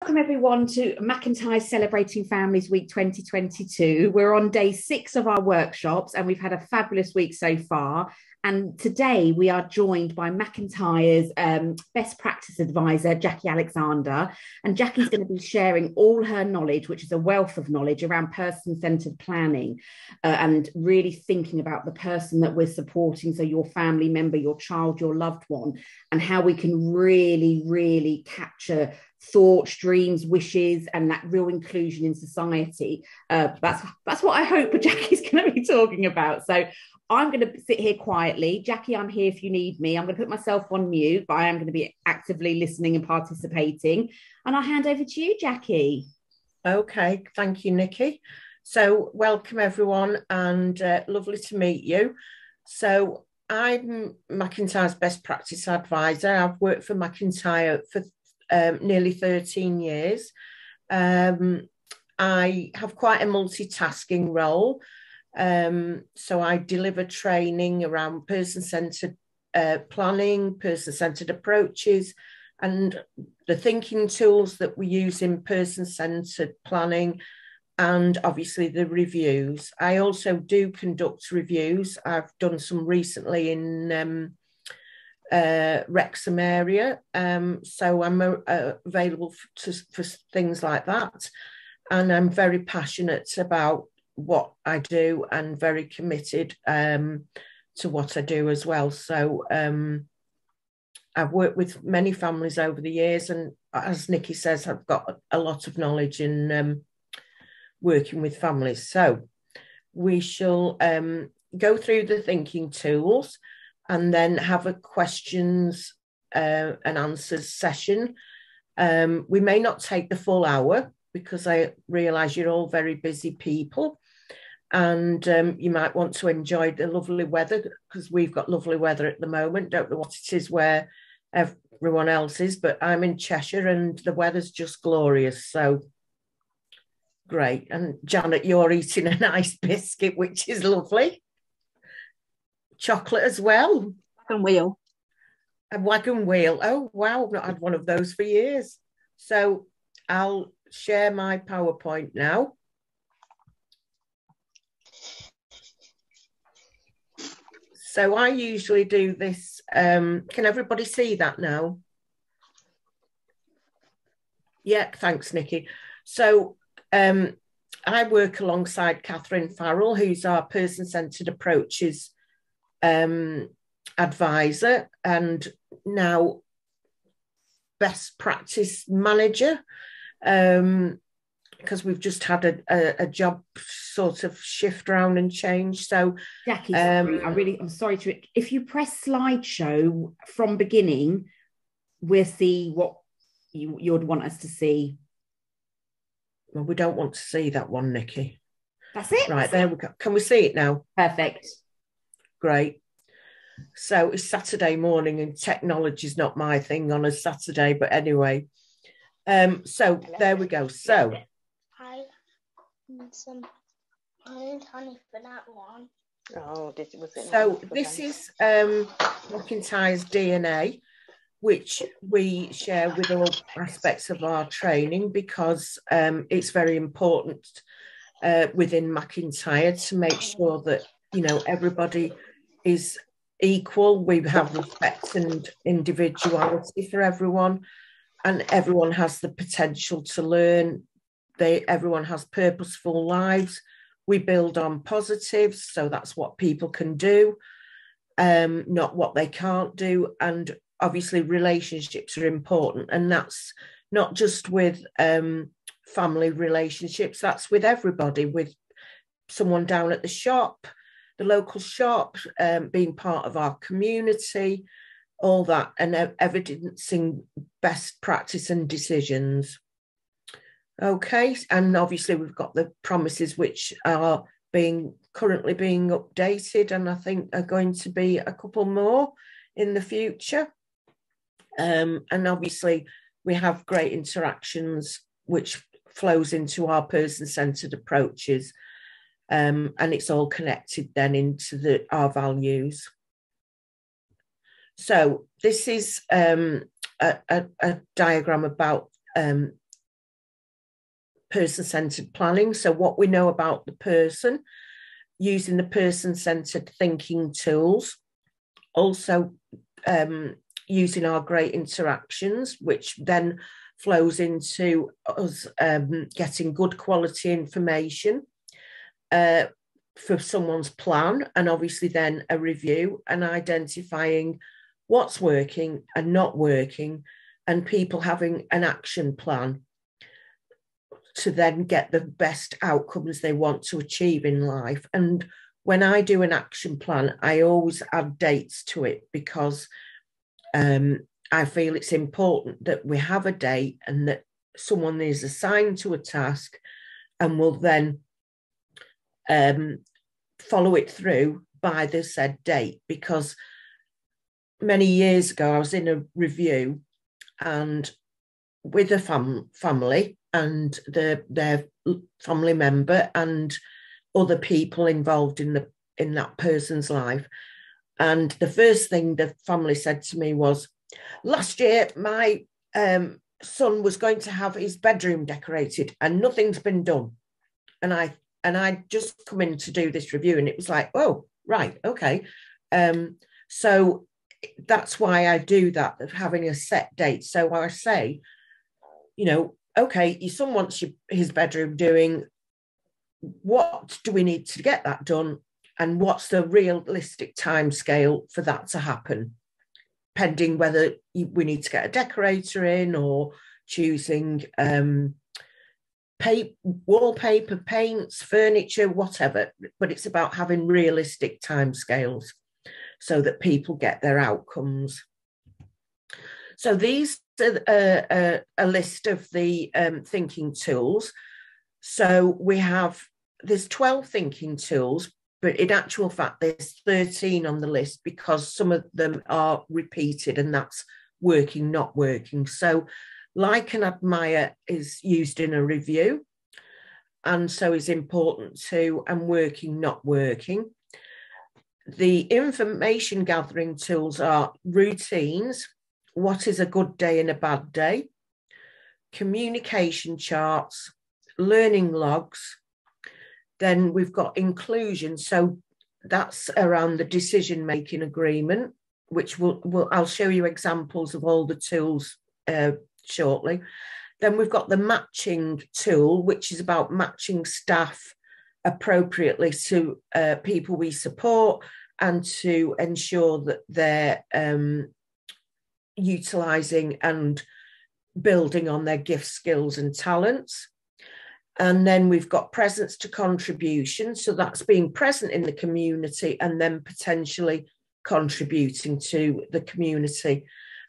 Welcome everyone to McIntyre Celebrating Families Week 2022. We're on day 6 of our workshops and we've had a fabulous week so far. And today we are joined by McIntyre's best practice advisor, Jackie Alexander. And Jackie's going to be sharing all her knowledge, which is a wealth of knowledge around person-centered planning and really thinking about the person that we're supporting. So your family member, your child, your loved one, and how we can really, really capture thoughts, dreams, wishes, and that real inclusion in society. That's what I hope Jackie's going to be talking about. So I'm going to sit here quietly. Jackie, I'm here if you need me. I'm going to put myself on mute, but I am going to be actively listening and participating. And I'll hand over to you, Jackie. Okay, thank you, Nikki. So welcome everyone, and lovely to meet you. So I'm McIntyre's best practice advisor. I've worked for McIntyre for nearly 13 years. I have quite a multitasking role. So I deliver training around person-centered planning, person-centered approaches, and the thinking tools that we use in person-centered planning, and obviously the reviews. I also do conduct reviews. I've done some recently in Wrexham area, so I'm available for things like that, and I'm very passionate about what I do and very committed to what I do as well. So I've worked with many families over the years, and as Nikki says, I've got a lot of knowledge in working with families. So we shall go through the thinking tools and then have a questions and answers session. We may not take the full hour because I realise you're all very busy people, and you might want to enjoy the lovely weather, because we've got lovely weather at the moment. Don't know what it is where everyone else is, but I'm in Cheshire and the weather's just glorious. So great. And Janet, you're eating a nice biscuit, which is lovely. Chocolate as well. Wagon wheel. A wagon wheel. Oh, wow. I've not had one of those for years. So I'll share my PowerPoint now. So I usually do this. Can everybody see that now? Yeah, thanks, Nikki. So I work alongside Catherine Farrell, who's our person-centered approaches advisor and now best practice manager, because we've just had a job sort of shift around and change. So Jackie, I'm sorry to, if you press slideshow from beginning, we'll see what you'd want us to see. Well, we don't want to see that one, Nikki. That's it. Right, there we go. Can we see it now? Perfect. Great. So it's Saturday morning and technology is not my thing on a Saturday, but anyway. So there we go. So I need some honey for that one. Oh, was it? So this is McIntyre's DNA, which we share with all aspects of our training, because it's very important within McIntyre to make sure that, you know, everybody is equal. We have respect and individuality for everyone, and everyone has the potential to learn. Everyone has purposeful lives. We build on positives, so that's what people can do, not what they can't do. And obviously relationships are important, and that's not just with family relationships, that's with everybody, with someone down at the shop, the local shop, being part of our community, all that, and evidencing best practice and decisions. Okay, and obviously we've got the promises, which are currently being updated, and I think are going to be a couple more in the future. And obviously we have great interactions, which flows into our person-centered approaches, and it's all connected then into our values. So this is a diagram about person-centered planning. So what we know about the person, using the person-centered thinking tools, also using our great interactions, which then flows into us getting good quality information for someone's plan, and obviously then a review and identifying what's working and not working, and people having an action plan to then get the best outcomes they want to achieve in life. And when I do an action plan, I always add dates to it, because I feel it's important that we have a date and that someone is assigned to a task and will then follow it through by the said date. Because many years ago, I was in a review and with a family and their family member and other people involved in that person's life. And the first thing the family said to me was, last year, my son was going to have his bedroom decorated and nothing's been done. And I just come in to do this review, and it was like, oh, right, okay. So that's why I do that, of having a set date. So I say, okay, your son wants his bedroom doing. What do we need to get that done? And what's the realistic time scale for that to happen? Pending whether we need to get a decorator in, or choosing wallpaper, paints, furniture, whatever. But it's about having realistic timescales so that people get their outcomes. So these are a list of the thinking tools. So there's 12 thinking tools, but in actual fact, there's 13 on the list, because some of them are repeated, and that's working, not working. So like and admire is used in a review, and so is important too, and working, not working. The information gathering tools are routines, what is a good day and a bad day, communication charts, learning logs. Then we've got inclusion. So that's around the decision-making agreement, which I'll show you examples of all the tools shortly. Then we've got the matching tool, which is about matching staff appropriately to people we support, and to ensure that they're utilising and building on their gifts, skills and talents. And then we've got presence to contribution. So that's being present in the community and then potentially contributing to the community.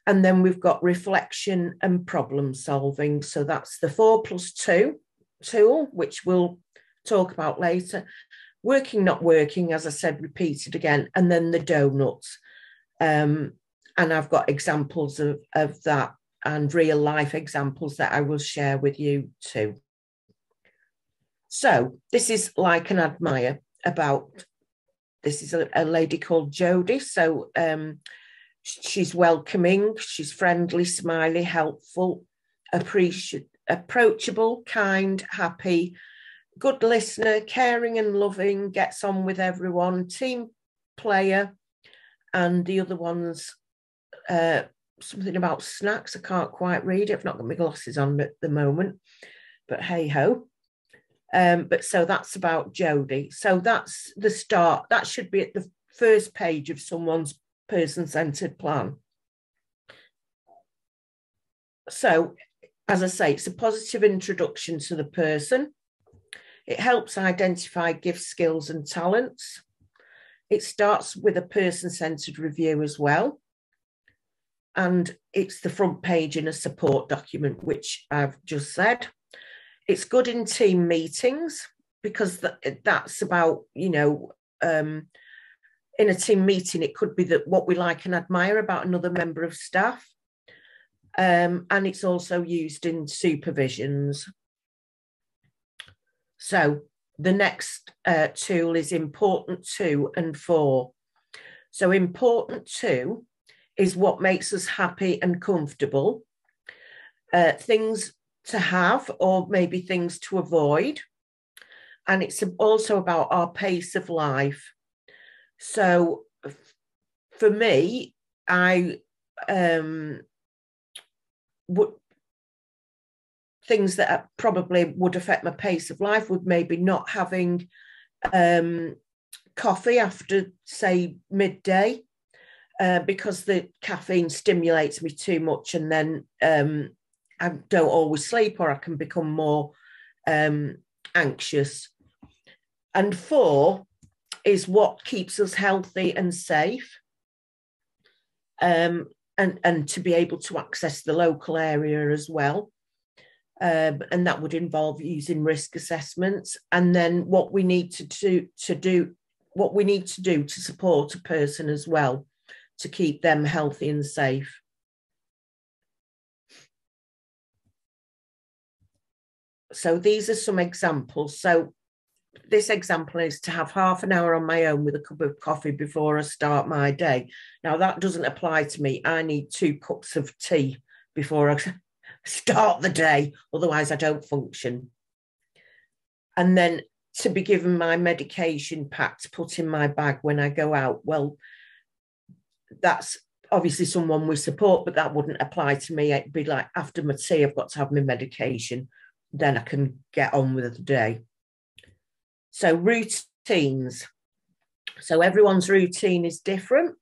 And then we've got reflection and problem solving. So that's the 4+2 tool, which we'll talk about later. Working, not working, as I said, repeated again. And then the donuts. And I've got examples of that, and real life examples that I will share with you too. So this is like and admire this is a lady called Jodie. So she's welcoming, she's friendly, smiley, helpful, approachable, kind, happy, good listener, caring and loving, gets on with everyone, team player. And the other one's something about snacks. I can't quite read it. I've not got my glasses on at the moment, but hey ho. But so that's about Jodie. So that's the start. That should be at the first page of someone's person-centered plan. So, as I say, it's a positive introduction to the person. It helps identify gifts, skills and talents. It starts with a person-centered review as well. And it's the front page in a support document, which I've just said. It's good in team meetings, because that's about, in a team meeting, it could be that what we like and admire about another member of staff. And it's also used in supervisions. So the next tool is important to and for. So important to is what makes us happy and comfortable. Things to have or maybe things to avoid. And it's also about our pace of life. So for me, I would, things that probably would affect my pace of life would maybe not having coffee after, say, midday, because the caffeine stimulates me too much, and then I don't always sleep, or I can become more anxious. And 4 is what keeps us healthy and safe, and to be able to access the local area as well. And that would involve using risk assessments, and then what we need to do to support a person as well, to keep them healthy and safe. So these are some examples. So this example is to have half an hour on my own with a cup of coffee before I start my day. Now, that doesn't apply to me. I need 2 cups of tea before I start the day, otherwise I don't function. And then to be given my medication pack to put in my bag when I go out, well, that's obviously someone we support, but that wouldn't apply to me. It'd be like, after my tea, I've got to have my medication, then I can get on with the day. So routines. So everyone's routine is different.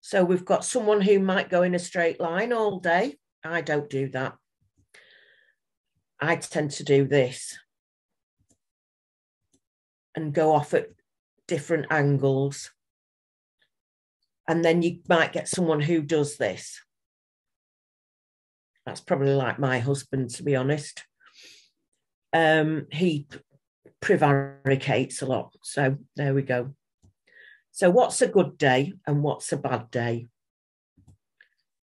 So we've got someone who might go in a straight line all day. I don't do that. I tend to do this and go off at different angles. And then you might get someone who does this. That's probably like my husband, to be honest. He prevaricates a lot. So there we go. So what's a good day and what's a bad day?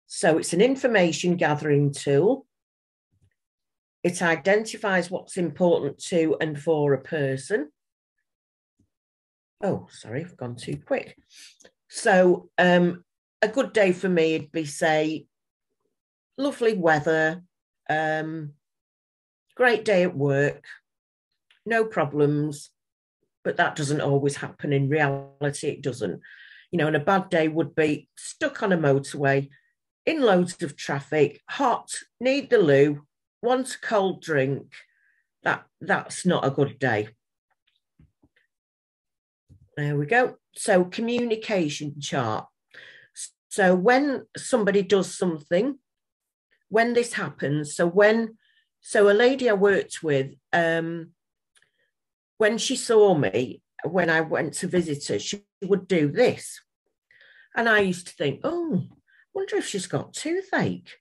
So it's an information gathering tool. It identifies what's important to and for a person. Oh, sorry, I've gone too quick. So a good day for me would be, say, lovely weather, great day at work, no problems, but that doesn't always happen in reality. It doesn't. You know, and a bad day would be stuck on a motorway, in loads of traffic, hot, need the loo, want a cold drink. That's not a good day. There we go. So communication chart. So when somebody does something, when this happens, so a lady I worked with, when she saw me, when I went to visit her, she would do this. And I used to think, oh, I wonder if she's got toothache.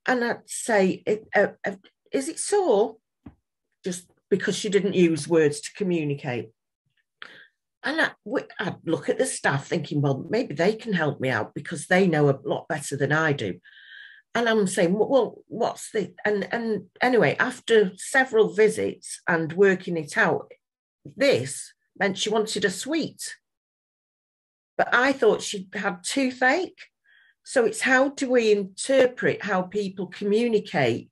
And I'd say, is it sore? Just because she didn't use words to communicate. And I'd look at the staff thinking, well, maybe they can help me out because they know a lot better than I do. And I'm saying, well, what's the... And anyway, after several visits and working it out, this meant she wanted a sweet. But I thought she had toothache. So it's, how do we interpret how people communicate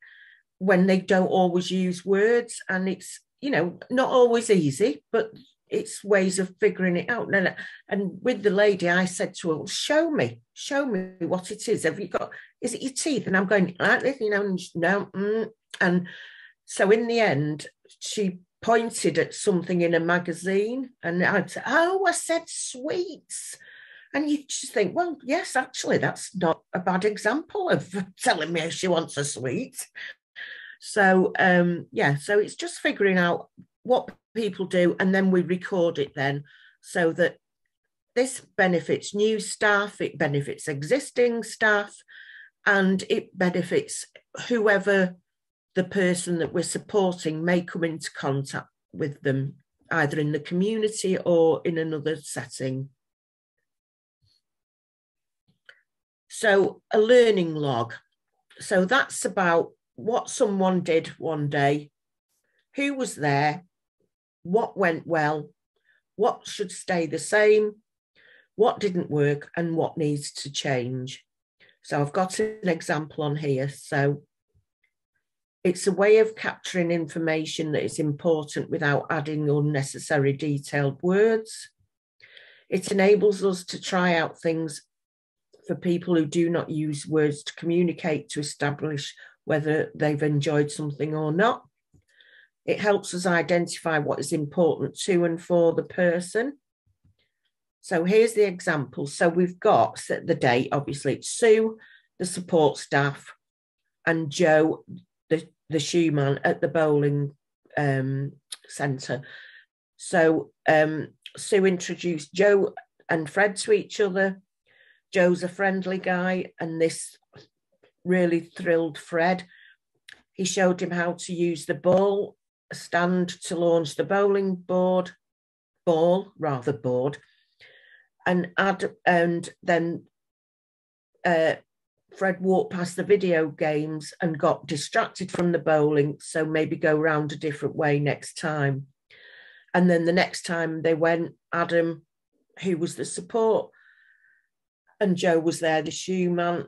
when they don't always use words? And it's, you know, not always easy, but it's ways of figuring it out. And with the lady, I said to her, well, show me what it is. Have you got, is it your teeth? And I'm going like this, you know, and no. And so in the end, she pointed at something in a magazine, and I'd say, oh, I said sweets. And you just think, well, yes, actually, that's not a bad example of telling me she wants a sweet. So, so it's just figuring out what people do, and then we record it then, so that this benefits new staff, it benefits existing staff, and it benefits whoever the person that we're supporting may come into contact with them, either in the community or in another setting. So a learning log. So that's about what someone did one day, who was there, what went well, what should stay the same, what didn't work, and what needs to change. So I've got an example on here. So It's a way of capturing information that is important without adding unnecessary detailed words. It enables us to try out things for people who do not use words to communicate, to establish whether they've enjoyed something or not. It helps us identify what is important to and for the person. So here's the example. So we've got, set the date, obviously it's Sue, the support staff, and Joe, the shoe man at the bowling centre. So Sue introduced Joe and Fred to each other. Joe's a friendly guy, and this really thrilled Fred. He showed him how to use the ball stand to launch the bowling board, and then Fred walked past the video games and got distracted from the bowling, so maybe go round a different way next time. And then the next time they went, Adam, who was the support, and Joe was there, the shoe man.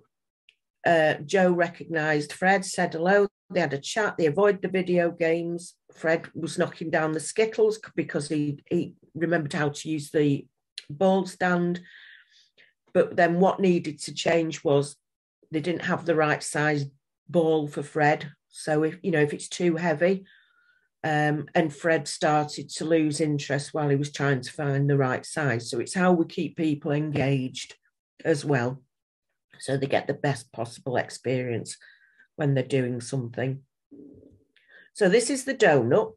Joe recognised Fred, said hello, they had a chat, they avoided the video games. Fred was knocking down the skittles because he remembered how to use the ball stand. But then what needed to change was they didn't have the right size ball for Fred. So if it's too heavy, and Fred started to lose interest while he was trying to find the right size. So it's how we keep people engaged as well, so they get the best possible experience when they're doing something. So this is the donut.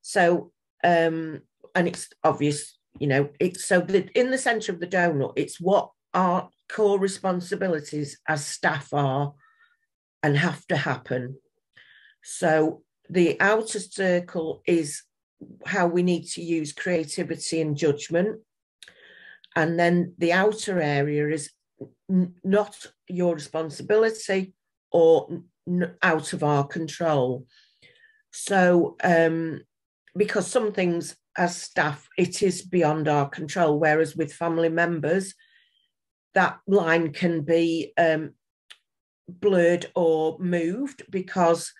So, and it's obvious, it's so that in the centre of the donut, it's what our core responsibilities as staff are and have to happen. So the outer circle is how we need to use creativity and judgment. And then the outer area is not your responsibility or out of our control. So because some things as staff, it is beyond our control, whereas with family members, that line can be blurred or moved, because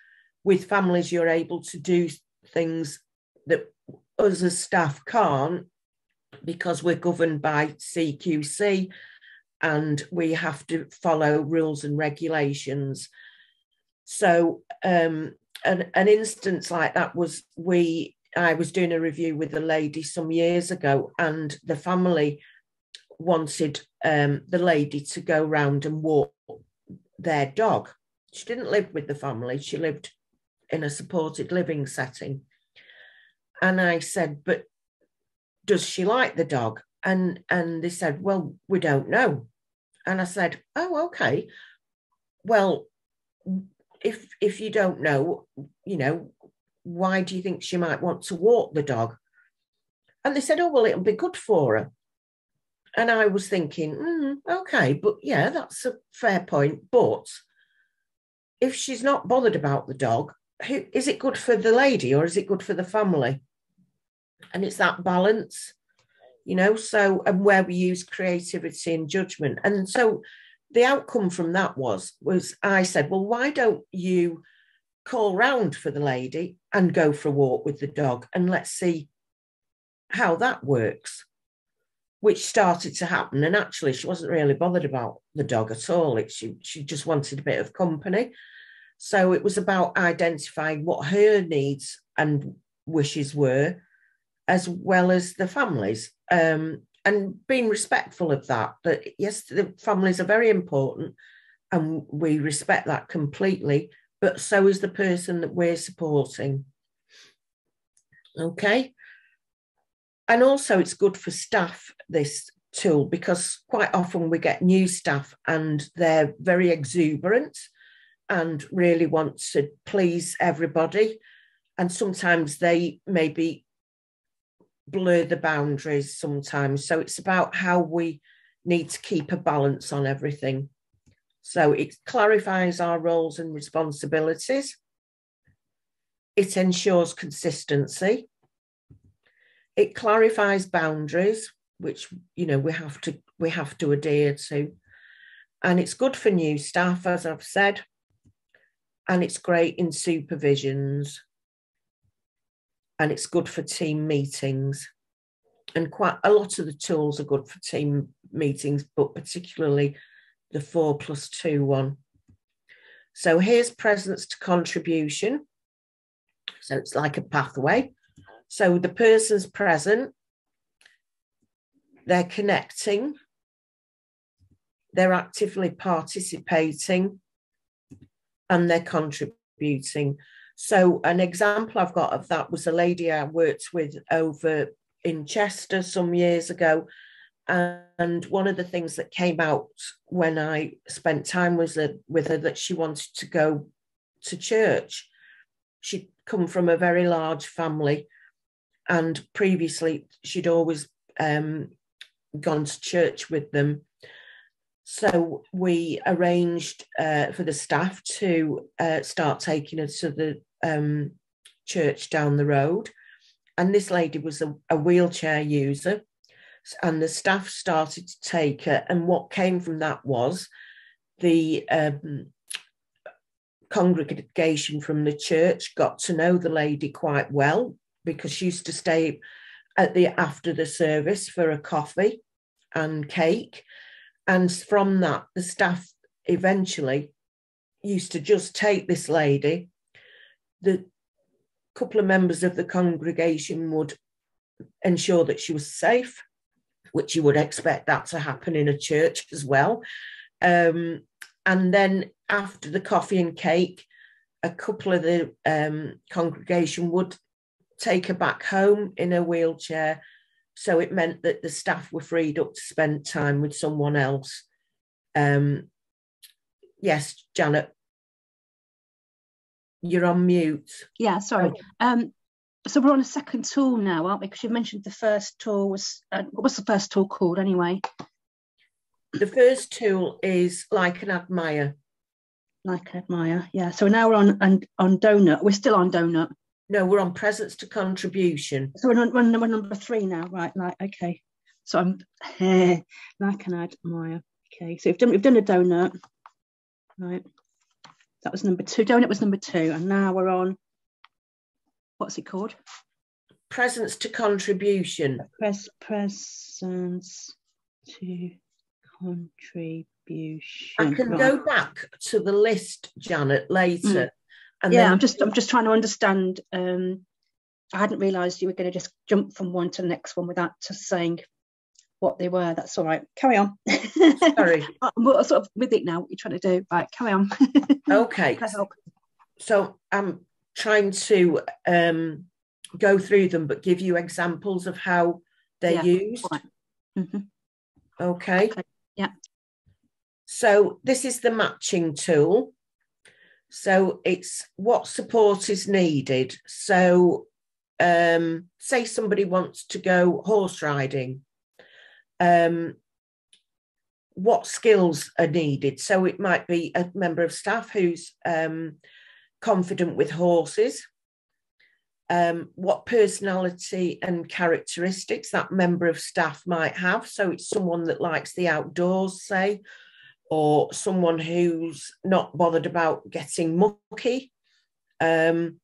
with families, you're able to do things that us as staff can't, because we're governed by CQC and we have to follow rules and regulations. So an instance like that was I was doing a review with a lady some years ago, and the family wanted the lady to go round and walk their dog. She didn't live with the family, she lived in a supported living setting. And I said, but does she like the dog? And they said, well, we don't know. And I said, oh, okay. Well, if you don't know, why do you think she might want to walk the dog? And they said, oh, well, it'll be good for her. And I was thinking, okay, but yeah, that's a fair point. But if she's not bothered about the dog, is it good for the lady or is it good for the family? And it's that balance, so, and where we use creativity and judgment. And so the outcome from that was I said, well, why don't you call round for the lady and go for a walk with the dog, and let's see how that works, which started to happen. And actually, she wasn't really bothered about the dog at all. She just wanted a bit of company. So it was about identifying what her needs and wishes were, as well as the families, and being respectful of that yes, the families are very important and we respect that completely, but so is the person that we're supporting. Okay. And also it's good for staff, this tool, because quite often we get new staff and they're very exuberant and really want to please everybody. And sometimes they maybe blur the boundaries sometimes. So it's about how we need to keep a balance on everything. So it clarifies our roles and responsibilities. It ensures consistency. It clarifies boundaries, which, we have to adhere to. And it's good for new staff, as I've said. and it's great in supervisions, and it's good for team meetings. And quite a lot of the tools are good for team meetings, but particularly the 4+2 one. So here's presence to contribution. So it's like a pathway. So the person's present, they're connecting, they're actively participating, and they're contributing. So an example I've got of that was a lady I worked with over in Chester some years ago. And one of the things that came out when I spent time with her that she wanted to go to church. She'd come from a very large family, and previously she'd always gone to church with them. So we arranged for the staff to start taking her to the church down the road. And this lady was a wheelchair user, and the staff started to take her. And what came from that was the congregation from the church got to know the lady quite well, because she used to stay after the service for a coffee and cake. And from that, the staff eventually used to just take this lady. The couple of members of the congregation would ensure that she was safe, which you would expect that to happen in a church as well. And then after the coffee and cake, a couple of the congregation would take her back home in a wheelchair. So it meant that the staff were freed up to spend time with someone else. Yes, Janet, you're on mute. Yeah, sorry. So we're on a second tool now, aren't we? Because you mentioned the first tool was, what was the first tool called anyway? The first tool is Like and Admire. Like and Admire, yeah. So now we're on Donut. We're still on Donut. No, we're on presence to contribution. So we're number 3 now, right? Like, okay. So I'm Like and Admire. Okay, so we've done a Donut, right? That was number 2. Donut was number 2, and now we're on. What's it called? Presence to contribution. Presence to contribution. I can go back to the list, Janet, later. And yeah, then... I'm just trying to understand. I hadn't realised you were going to just jump from one to the next one without just saying what they were. That's all right. Carry on. Sorry. I'm sort of with it now, what you're trying to do. Right, carry on. Okay. So I'm trying to go through them, but give you examples of how they're used. Right. Mm-hmm. Okay. Yeah. So this is the matching tool. So it's what support is needed. So say somebody wants to go horse riding. What skills are needed? So it might be a member of staff who's confident with horses. What personality and characteristics that member of staff might have. So it's someone that likes the outdoors, say, or someone who's not bothered about getting mucky, and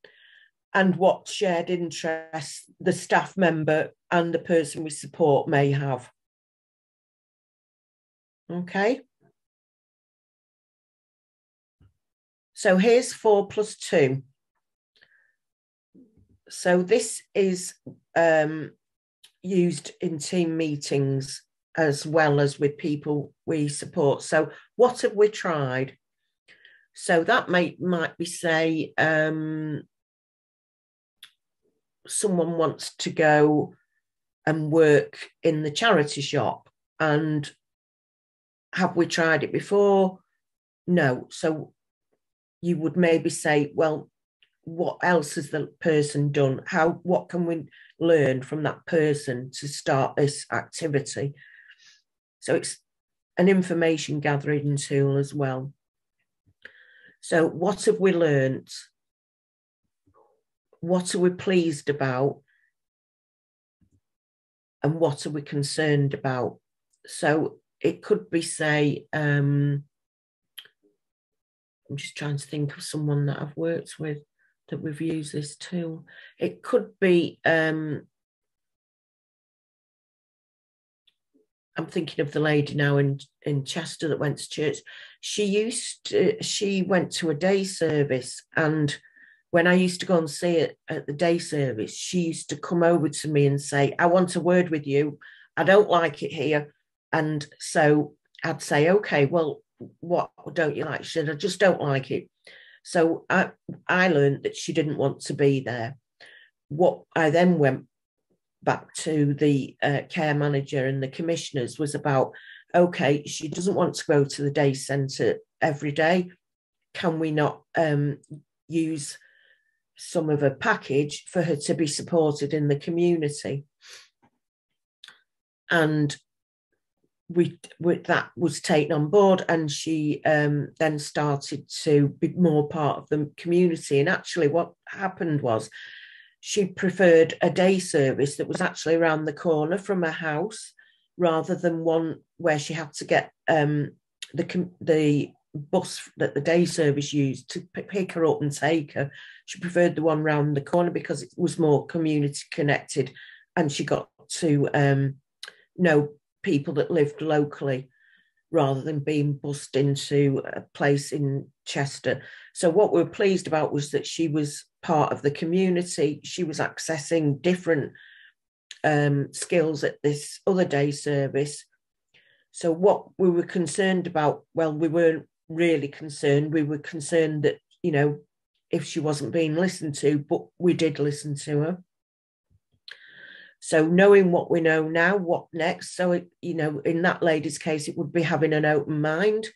what shared interests the staff member and the person with support may have. Okay. So here's 4+2. So this is used in team meetings as well as with people we support. So what have we tried? So that might be, say, someone wants to go and work in the charity shop, and have we tried it before? No. So you would maybe say, well, what else has the person done? What can we learn from that person to start this activity? So it's an information gathering tool as well. So what have we learned? What are we pleased about? And what are we concerned about? So it could be, say, I'm just trying to think of someone that I've worked with that we've used this tool. It could be, I'm thinking of the lady now in Chester that went to church. She went to a day service, and when I used to go and see it at the day service, she used to come over to me and say, I want a word with you. I don't like it here. And so I'd say, okay, well, what don't you like? She said, I just don't like it. So I learned that she didn't want to be there. What I then went back to the care manager and the commissioners was about, okay, she doesn't want to go to the day centre every day. Can we not use some of a package for her to be supported in the community? And that was taken on board, and she then started to be more part of the community. And actually what happened was she preferred a day service that was actually around the corner from her house, rather than one where she had to get the bus that the day service used to pick her up and take her. She preferred the one round the corner because it was more community connected, and she got to know people that lived locally rather than being bussed into a place in Chester. So what we were pleased about was that she was part of the community. She was accessing different skills at this other day service. So what we were concerned about, well, we weren't really concerned. We were concerned that, you know, if she wasn't being listened to, but we did listen to her. So knowing what we know now, what next? So, you know, in that lady's case, it would be having an open mind,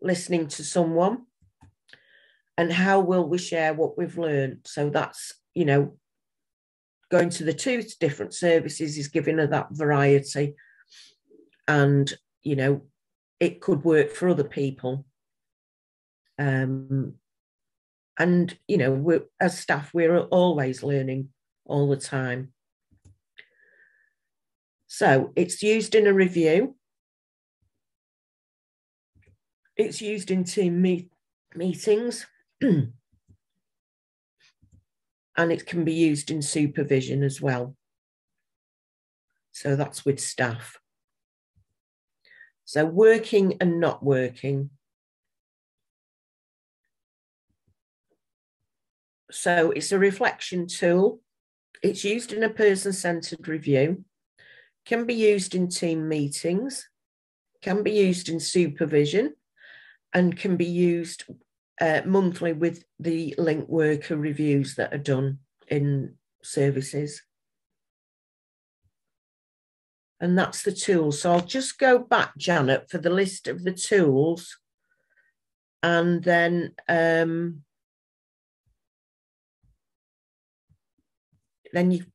listening to someone, and how will we share what we've learned? So that's, you know, going to the 2 different services is giving her that variety. And, you know, it could work for other people. And, you know, as staff, we're always learning all the time. So it's used in a review. It's used in team meetings. And it can be used in supervision as well. So that's with staff. So working and not working. So it's a reflection tool. It's used in a person-centered review. Can be used in team meetings, can be used in supervision, and can be used monthly with the link worker reviews that are done in services. And that's the tool. So I'll just go back, Janet, for the list of the tools, and then you